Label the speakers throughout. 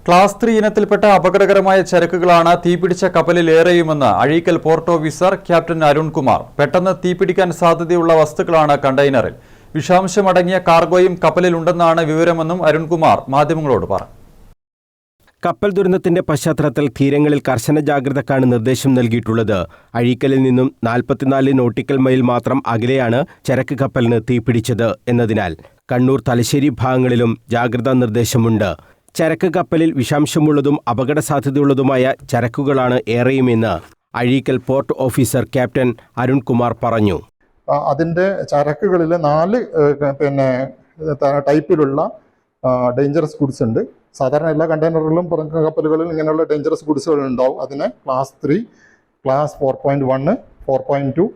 Speaker 1: Class 3 ഇനത്തിൽപ്പെട്ട അപകടകരമായ ചരക്കുകളാണ് തീപിടിച്ച കപ്പലിലേറെയുമെന്ന് Azhikkal port officer captain Arunkumar. പെട്ടെന്ന് തീപിടിക്കാൻ സാധ്യതയുള്ള വസ്തുക്കളാണ് കണ്ടെയ്നറിൽ. വിഷാംശമടങ്ങിയ കാർഗോയും കപ്പലിലുണ്ടെന്നാണ് വിവരമെന്നും അരുൺകുമാർ മാധ്യമങ്ങളോട് പറഞ്ഞു.
Speaker 2: കപ്പൽ ദുരന്തത്തിന്റെ പശ്ചാത്തലത്തിൽ തീരങ്ങളിൽ കർശന ജാഗ്രതക്കാണ് നിർദ്ദേശം നൽകിയിട്ടുള്ളത്. അഴീക്കലിൽ നിന്നും 44 നോട്ടിക്കൽ മൈൽ മാത്രം അകലെയാണ് ചരക്ക് കപ്പലിന് തീപിടിച്ചത് എന്നതിനാൽ കണ്ണൂർ, തലശ്ശേരി ഭാഗങ്ങളിലും ജാഗ്രതാ നിർദ്ദേശമുണ്ട്. ചരക്ക് കപ്പലിൽ വിഷാംശമുള്ളതും അപകട സാധ്യതയുള്ളതുമായ ചരക്കുകളാണ് ഏറെയുമെന്ന് Azhikkal port officer captain Arunkumar പറഞ്ഞു.
Speaker 3: അതിൻ്റെ ചരക്കുകളിൽ 4 ടൈപ്പിലുള്ള ഡേഞ്ചറസ് ഗുഡ്സ് ഉണ്ട്. സാധാരണ എല്ലാ കണ്ടെയ്നറുകളിലും കപ്പലുകളിലും ഇങ്ങനെയുള്ള ഡേഞ്ചറസ് ഗുഡ്സുകൾ ഉണ്ടാവും. അതിന് ക്ലാസ് 3, ക്ലാസ് 4.1, 4.2,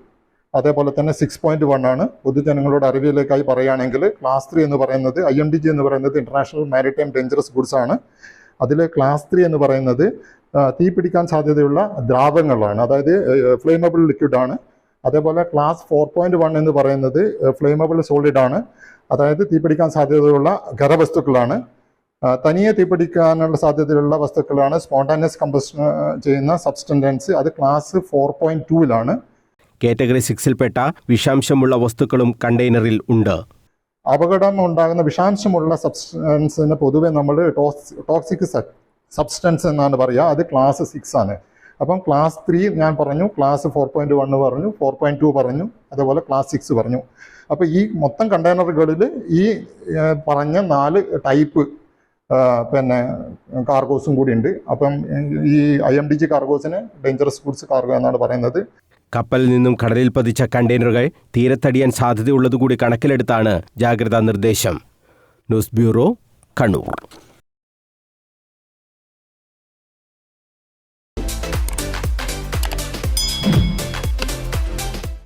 Speaker 3: അതേപോലെ തന്നെ 6.1 ആണ്. പൊതുജനങ്ങളുടെ അറിവിലേക്കായി പറയുകയാണെങ്കിൽ ക്ലാസ് 3 എന്ന് പറയുന്നത് IMDG എന്ന് പറയുന്നത് ഇന്റർനാഷണൽ മാരിടൈം ഡേഞ്ചറസ് ഗുഡ്സ് ആണ്. അതിൽ ക്ലാസ് 3 എന്ന് പറയുന്നത് തീ പിടിക്കാൻ സാധ്യതയുള്ള ദ്രാവകങ്ങളാണ്, അതായത് ഫ്ലെയിമബിൾ ലിക്വിഡ് ആണ്. അതേപോലെ ക്ലാസ് 4.1 എന്ന് പറയുന്നത് ഫ്ലെയിമബിൾ സോളിഡ് ആണ്, അതായത് തീപിടിക്കാൻ സാധ്യതയുള്ള ഖരവസ്തുക്കളാണ്. തനിയെ തീപിടിക്കാനുള്ള സാധ്യതയുള്ള വസ്തുക്കളാണ് സ്പോണ്ടാനിയസ് കമ്പഷൻ ചെയ്യുന്ന സബ്സ്റ്റൻസ്. അത് ക്ലാസ് 4.2
Speaker 2: കാറ്റഗറി 6-ൽപ്പെട്ട വിഷാംശമുള്ള വസ്തുക്കളും കണ്ടെയ്നറിൽ ഉണ്ട്.
Speaker 3: അപകടം ഉണ്ടാകുന്ന വിഷാംശമുള്ള സബ്സ്റ്റൻസിന് പൊതുവെ നമ്മൾ ടോക്സിക് സബ്സ്റ്റൻസ് എന്നാണ് പറയുക. അത് ക്ലാസ് 6 ആണ്. അപ്പം ക്ലാസ് 3 ഞാൻ പറഞ്ഞു, ക്ലാസ് 4.1 പറഞ്ഞു, 4.2 പറഞ്ഞു, അതേപോലെ ക്ലാസ് 6 പറഞ്ഞു. അപ്പോൾ ഈ മൊത്തം കണ്ടെയ്നറുകളിൽ ഈ പറഞ്ഞ 4 ടൈപ്പ് കാർഗോസും കൂടി ഉണ്ട്. അപ്പം ഈ IMDG കാർഗോസിന് ഡേഞ്ചറസ് ഗുഡ്സ് കാർഗോ എന്നാണ് പറയുന്നത്.
Speaker 2: കപ്പലിൽ നിന്നും കടലിൽ പതിച്ച കണ്ടെയ്നറുകൾ തീരത്തടിയാൻ സാധ്യതയുള്ളതുകൂടി കണക്കിലെടുത്താണ് ജാഗ്രതാ നിർദ്ദേശം. News bureau, Kannur.